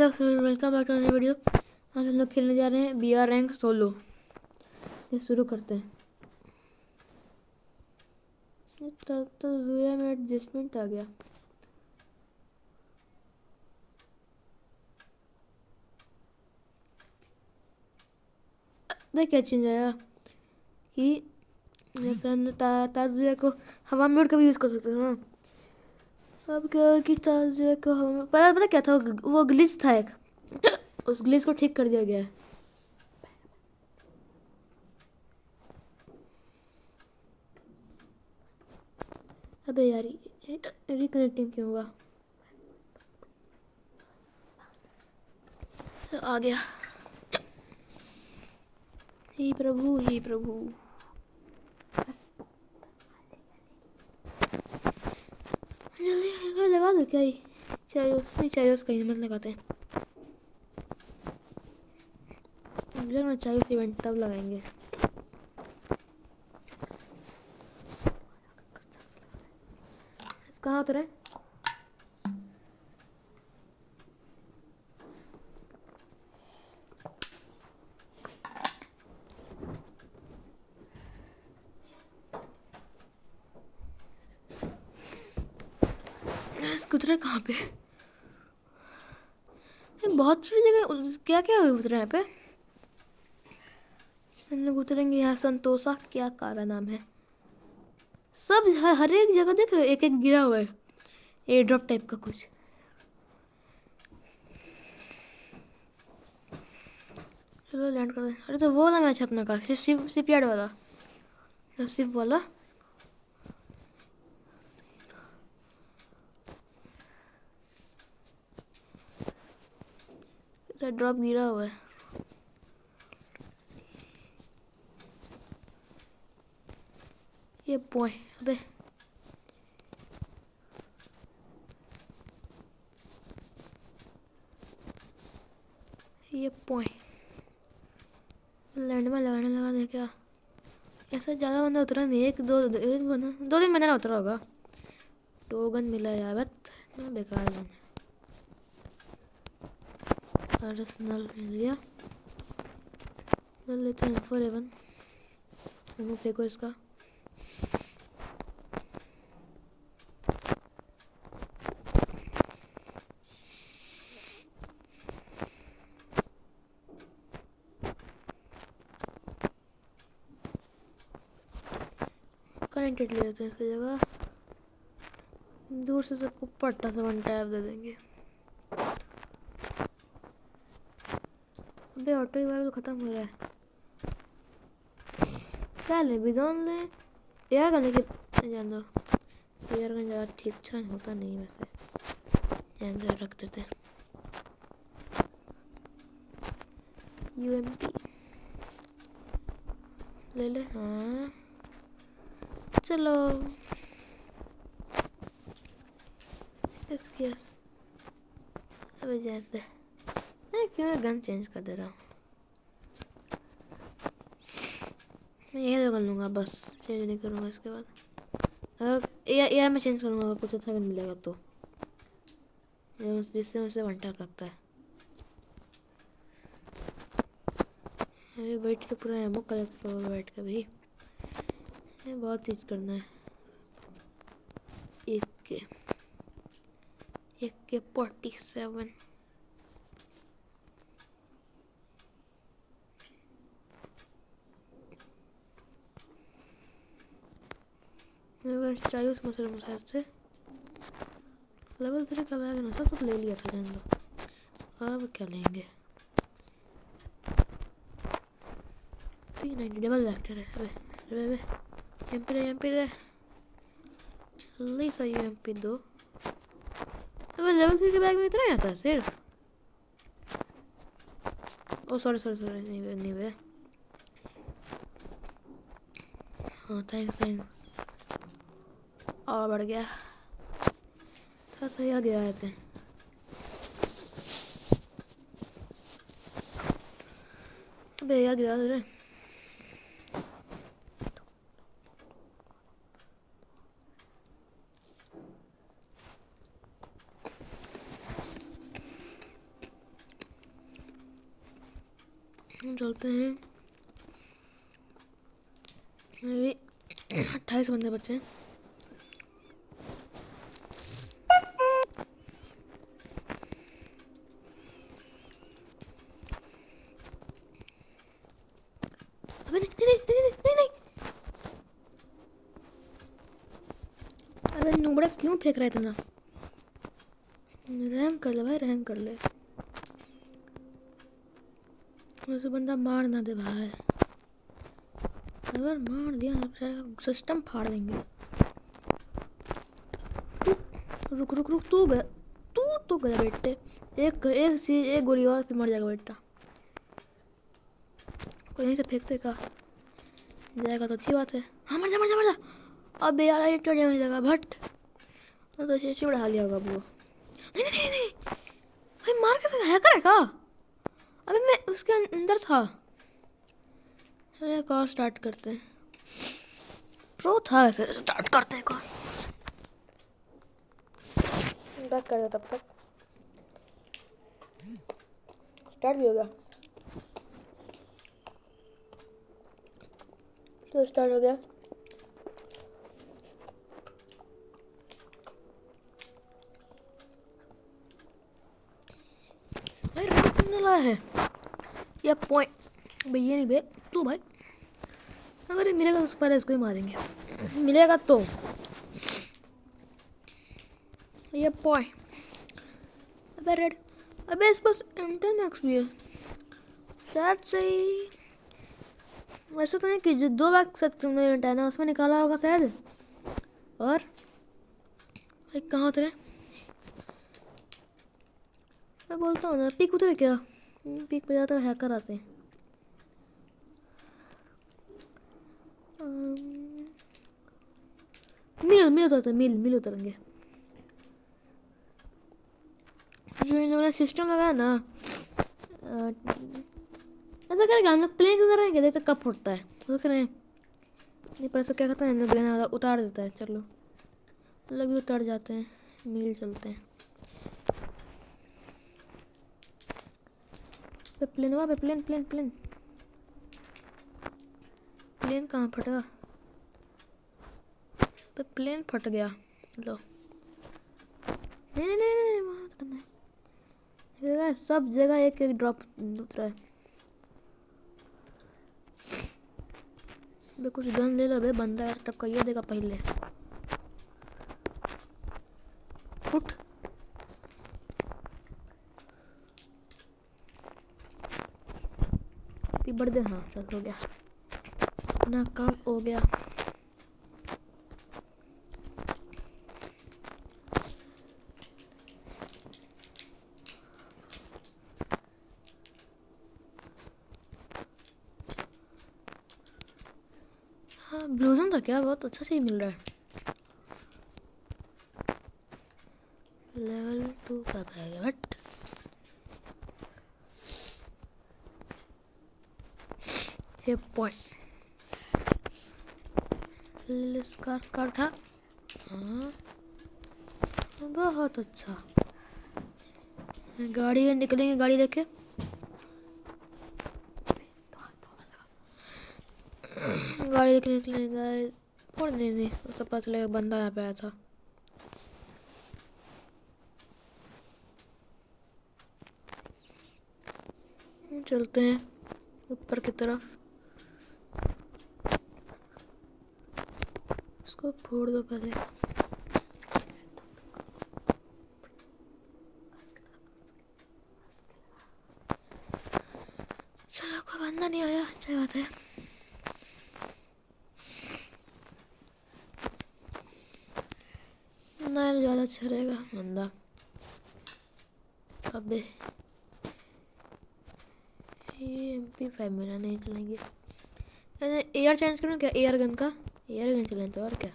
सब welcome back to नई video. आज हम लोग खेलने जा रहे हैं BR रैंक सोलो। ये शुरू करते हैं। तब तो जुया में एडजस्टमेंट आ गया। देख क्या चेंज आया कि ताजुया को हवा में उड़ कर भी यूज़ कर सकते हैं ना। अब क्या कि ताजुया को हवा में पता क्या था, वो ग्लिच था एक। उस ग्लिच को ठीक कर दिया गया है। अबे यार रिकनेक्टिंग क्यों हुआ? आ गया। हे प्रभु हे प्रभु। जल्दी लगा दो क्या? चाहिए उसका हिम्मत लगाते हैं। चाहिए उस इवेंट तब लगाएंगे। कहाँ उतरे? उतरे कहाँ पे? बहुत सारी जगह क्या क्या उतरे यहाँ पे। हम लोग उतरेंगे यहाँ संतोषा, क्या काला नाम है। सब हर एक जगह देख रहे हो, एक एक गिरा हुआ है एयर ड्रॉप टाइप का कुछ। चलो लैंड कर दे। अरे तो वो वाला मैच अपना का शिपयार्ड वाला, तो शिप वाला। ड्रॉप गिरा हुआ है। ये बॉय अबे ये बॉय लैंड में लगाने लगा दे क्या? ऐसा ज़्यादा बंदा उतरा नहीं, एक दो दिन बंदा उतरा होगा। टोगन मिला यार, बट बेकार गन। आर्सेनल मिल गया। लेते हैं फॉरएवन। हम फेंको इसका। कनेक्टेड ले लेते हैं इसकी जगह। दूर से सबको पट्टा सा वन टैप दे देंगे। अबे ऑटो ही वाला तो खत्म हो रहा है। क्या ले? बिजॉन ले? एयर गन लेके जान दो। एयर गन ज़्यादा ठीक अच्छा होता नहीं वैसे, एंजॉय रख देते। UMP ले ले। हाँ चलो यस। अबे जाते मैं क्यों गन चेंज कर दे रहा हूँ। मैं ये गन लूँगा बस, चेंज नहीं करूँगा इसके बाद। अगर एयर में चेंज करूँगा अगर कुछ अच्छा गन मिलेगा तो, जिससे मुझसे वन टैप लगता है। अभी बैठ के पूरा एमो कलेक्ट करो बैठ के भी। ये बहुत चीज़ करना है। एक के 47। चाहिए उस मसाज से लेवल 3 का बैग ना, सब कुछ ले लिया था जान दो। अब क्या लेंगे? P90 डबल वेक्टर है। अबे MP रे ले सही MP2। अबे लेवल 3 के बैग में इतना ही आता है सिर्फ। ओ सॉरी नहीं वे। हाँ थैंक्स। और बढ़ गया थोड़ा सा यार गिरा देते हैं। अबे यार गिरा दे रहे। हम चलते हैं। अभी 28 बंदे बचे हैं। अबे नहीं नहीं नहीं नहीं नहीं, नहीं। अबे नुबड़ा क्यों फेंक रहा है इतना? रहम कर ले भाई, रहम कर ले। वैसे बंदा मार ना दे भाई, अगर मार दिया तो सिस्टम फाड़ देंगे। रुक रुक रुक, तू गया, तू तो गया बेटे। एक एक चीज, एक गोली और फिर मर जाएगा बेटा। कोई यहीं से फेंकते का जाएगा तो अच्छी बात है। हाँ मर जा मर जा मर जा। अब यार ये चढ़ जाएगा भट, तो शीशी बढ़ा लिया होगा वो। नहीं नहीं नहीं नहीं भाई, मार कैसे, हैकर है का? अबे मैं उसके अंदर था। एक और स्टार्ट करते हैं। प्रो था ऐसे, स्टार्ट करते हैं। कौन बैक कर दे तब तक। स्टार्ट भी हो गया, तो स्टार्ट हो गया। भाई रहा है या पॉइंट भाई, ये नहीं बे तू भाई। अगर ये मिलेगा तो उस पर इसको ही मारेंगे, मिलेगा तो ये पॉइंट। अबे रेड, अबे इस पास इंटरमैक्स भी है शायद से ही। वैसे तो नहीं कि जो 2 बैग सेट है ना, उसमें निकाला होगा शायद। और भाई कहाँ उतरे? मैं बोलता हूँ ना, पीक उतरे क्या? पीक पे ज़्यादातर हैकर आते हैं। मिल उतरते, मिल उतरेंगे। जो इन लोगों ने सिस्टम लगाया ना, ऐसा करेंगे हम लोग, प्लेन के रहेंगे, देखते कब फूटता है। ऐसा करें नहीं, पर ऐसा क्या करता है, ग्रेनेड उतार देता है। चलो लोग भी उतार जाते हैं, मिल चलते हैं। प्लेन वहाँ पे, प्लेन प्लेन प्लेन प्लेन कहाँ फटा? प्लेन फट गया। लो नहीं नहीं नहीं नहीं, वहाँ तो नहीं, सब जगह एक एक ड्रॉप उतरा है। बे कुछ गन ले लो बे, बंदा टपका ये देगा पहले। उठ बढ़ दे। हाँ चल हो गया, अपना काम हो गया। हाँ ब्लूजन था क्या, बहुत अच्छा से ही मिल रहा है। लेवल 2 का बैग है बट ये पॉइंट स्कार था। हाँ बहुत अच्छा। गाड़ी निकलेंगे, गाड़ी लेके गाड़ी लेके निकलेंगे। और नहीं उससे पता चलेगा बंदा यहाँ पे आया था। चलते हैं ऊपर की तरफ। इसको फोड़ दो पहले। चलो कोई बंदा नहीं आया, अच्छा बात है। ना ज़्यादा अच्छा रहेगा बंदा। अबे ये MP5 मेरा नहीं चलेंगे। एयर चेंज करूँ क्या? एयर गन का एयर गन चलें तो और क्या।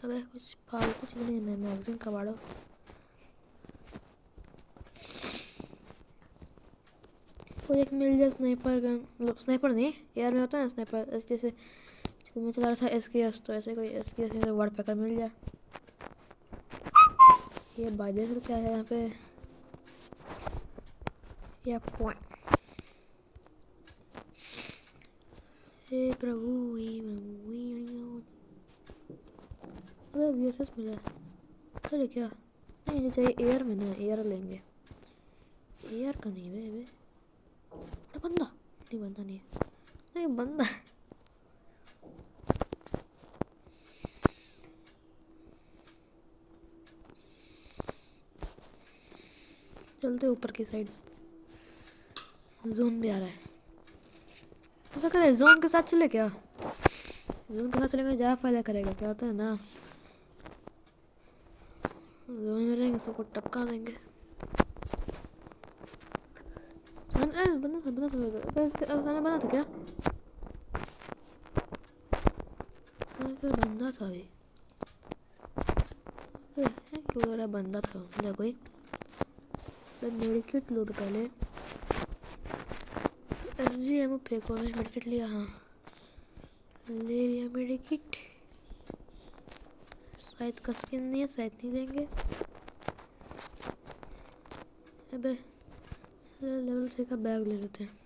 अबे कुछ फालतू चीज़ नहीं है, मैगजीन कबाड़ो। कोई एक मिल जाए स्नाइपर गन, मतलब स्नाइपर नहीं, एयर में होता है ना स्नाइपर। जैसे मैं चला रहा था SKS, तो ऐसे कोई SKS में वर्ड पैकर मिल जाए। ये बाजे से क्या है यहाँ पे? ये पॉइंट। हे प्रभु, हे प्रभु। अबे वीएसएस मिला चले क्या? नहीं नहीं चाहिए, एयर में ना, एयर लेंगे। एयर का नहीं वे बंदा नहीं, बंदा नहीं है, नहीं बंदा है। चलते ऊपर की साइड, जोन भी आ रहा है। ऐसा करे जोन के साथ चले क्या? जोन के साथ चलेंगे ज़्यादा फायदा करेगा। क्या होता है ना, जोन में रहेंगे सबको टपका देंगे। बना था क्या? बंदा था अभी, क्यों रहा? बंदा था ना कोई। मेडिकेट लो तो पहले, एनर्जी एमो फेंको। मेडिकेट लिया, हाँ ले लिया मेडिकेट। शायद का स्किन नहीं है, शायद नहीं लेंगे। अबे लेवल 3 का बैग ले लेते हैं।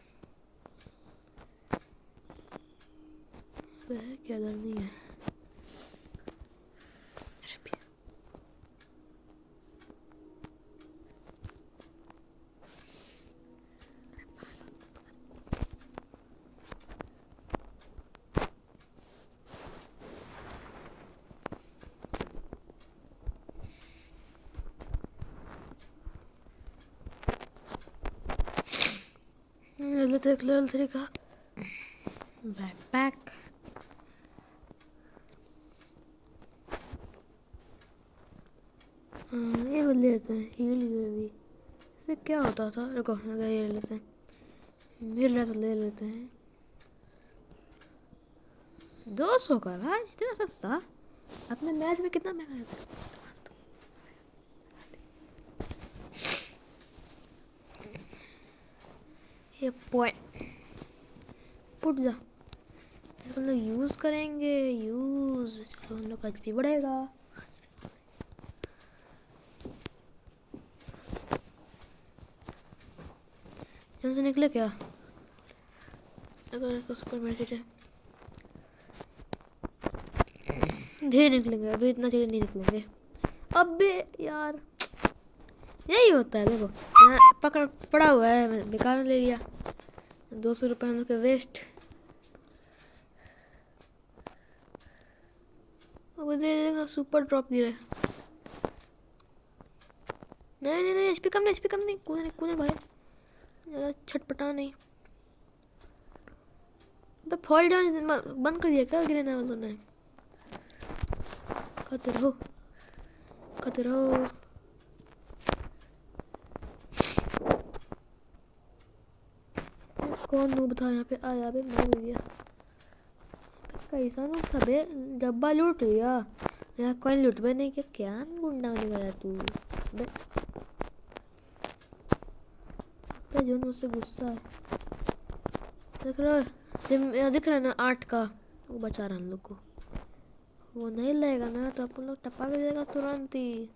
अबे क्या डर नहीं है। लेवल 3 का बैकपैक। ये ले लेते हैं, हील भी। इससे क्या होता था? रुको अगर ये ले लेते हैं, मिल रहा तो ले लेते हैं। 200 का भाई, इतना सस्ता। अपने मैच में कितना महंगा रहता है। ये पॉइंट फुट जा, हम लोग यूज़ करेंगे। यूज़ चलो, हम लोग का एचपी बढ़ेगा। यहाँ से निकले क्या? अगर इसका सुपर मार्केट है, धीरे निकलेंगे, अभी इतना जल्दी नहीं निकलेंगे। अबे यार, यही होता है। देखो यहाँ पकड़ पड़ा हुआ है, मैं बेकार में ले लिया। 200 रुपये हम लोग के वेस्ट। अब दे देगा, सुपर ड्रॉप गिरा है। नहीं नहीं नहीं, एचपी कम नहीं, एचपी कम नहीं। कूदे नहीं, कूदे भाई, ज़्यादा छटपटा नहीं। तो फॉल डाउन बंद कर दिया क्या गिरने वालों ने? खाते रहो, खाते रहो। कौन नूब था यहाँ पे? आया बे, मार दिया। कैसा नूब था बे? डब्बा लूट लिया, यहाँ कोई लूट बे नहीं। क्या गुंडा होने वाला तू बे? जो मुझसे गुस्सा है, देख रहा है, दिख रहा है ना 8 का, वो बचा रहा हम लोग को। वो नहीं लेगा ना तो अपन लोग टपा के देगा तुरंत ही।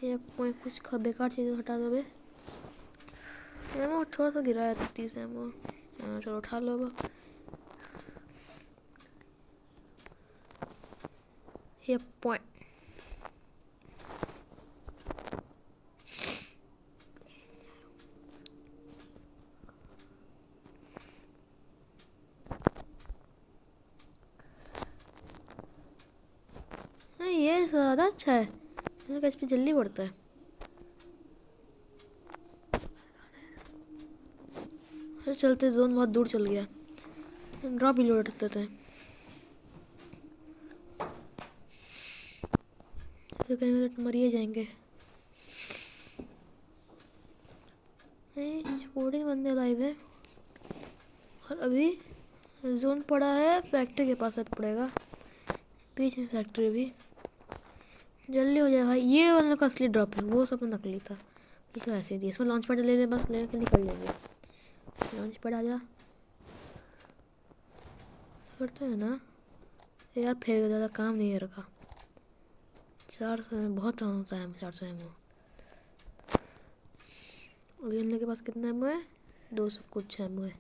ये कुछ बेकार चीज़ हटा दो बे। एमो थोड़ा सा गिरा है, 30 एमो। चलो उठा लो अब। ये पॉइंट ये ज़्यादा अच्छा है, इसका एचपी जल्दी बढ़ता है। अरे चलते, जोन बहुत दूर चल गया। ड्रॉप ही लोड लेते हैं, ऐसे कहीं तो मरिए जाएंगे। 14 बंदे लाइव है, और अभी जोन पड़ा है फैक्ट्री के पास। पड़ेगा बीच में फैक्ट्री भी। जल्दी हो जाए भाई, ये वालों का असली ड्रॉप है, वो सब तो नकली था। ये तो ऐसे ही इसमें लॉन्च पैड ले ले, बस लेके निकल लेंगे। लॉन्च पैड आ जा, करते हैं ना यार। फिर ज़्यादा काम नहीं है रखा। 400 में बहुत काम होता है। 400 में अभी अन्ना के पास कितना एमओ है? 200 कुछ एमओ है।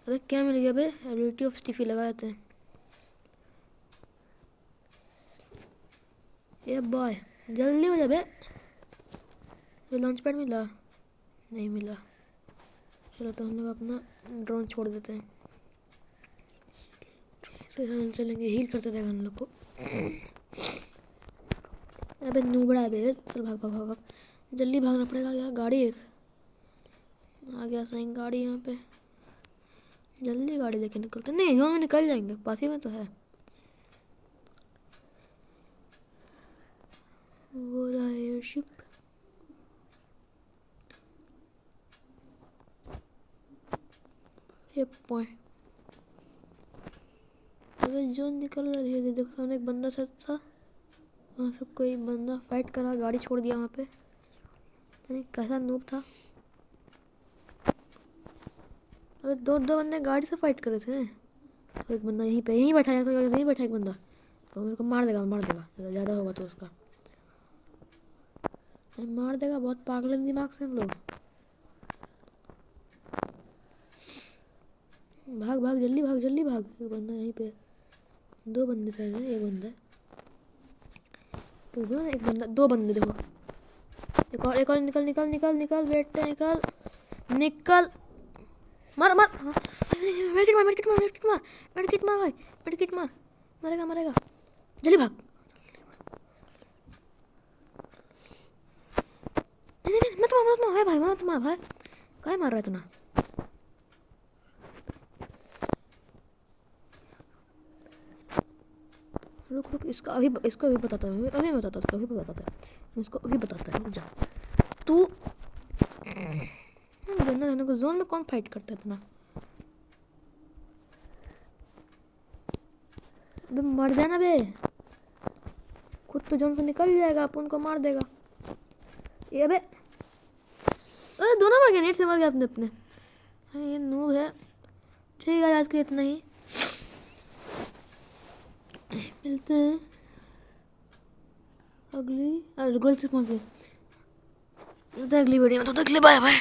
अबे क्या मिल गया बे? एबिलिटी ऑफ स्टिफी लगा देते हैं। ये बॉय जल्दी हो जा बे। तो लॉन्च पैड मिला? नहीं मिला। चलो तो हम लोग अपना ड्रोन छोड़ देते हैं। से हम चलेंगे, हील करते रहेगा हम लोग को। अबे नूबड़ा है बे, चल भाग भाग भाग भाग। जल्दी भागना पड़ेगा यार, गाड़ी एक आ गया सही गाड़ी यहाँ पे। जल्दी गाड़ी लेके निकलते, नहीं गाँव में निकल जाएंगे, पास ही में तो है। वो रहा एयरशिप। ये पॉइंट अबे जो निकल रहा है, देखो सामने एक बंदा सच सा वहाँ पे कोई बंदा फाइट कर रहा, गाड़ी छोड़ दिया वहाँ पे। नहीं कैसा नूब था। अबे दो बंदे गाड़ी से फाइट कर रहे थे। तो एक बंदा यहीं पे यहीं बैठा है, यहीं बैठा है एक बंदा, तो मेरे को मार देगा ज़्यादा होगा तो उसका मार देगा। बहुत पागल दिमाग से हम लोग। भाग भाग जल्दी भाग जल्दी भाग। एक बंदा यहीं पे, 2 बंदे शायद है, एक बंदा तो एक बंदा, 2 बंदे देखो। एक और निकल निकल निकल निकल बेटे निकल निकल। मार मार मेडिकेट मार मेडिकेट मार मेडिकेट मार मेडिकेट मार भाई मेडिकेट मार। मरेगा मरेगा, जल्दी भाग। नहीं नहीं मत मार भाई मत मार भाई। काय मार रहा है इतना? रुक रुक, इसको अभी बताता है, अभी बताता है, अभी बताता है इसको, अभी बताता है। रुक जा तू। गंदा रहने को जोन में कौन फाइट करता है इतना? अबे मर जाना बे, खुद तो जोन से निकल जाएगा, अपन को मार देगा ये बे। अरे दोनों मर गए, नेट से मर गए अपने अपने। ये नूब है। ठीक है आज के लिए इतना ही, मिलते हैं अगली गोल से पहुँचे अगली वीडियो में। तो तक ले बाय बाय।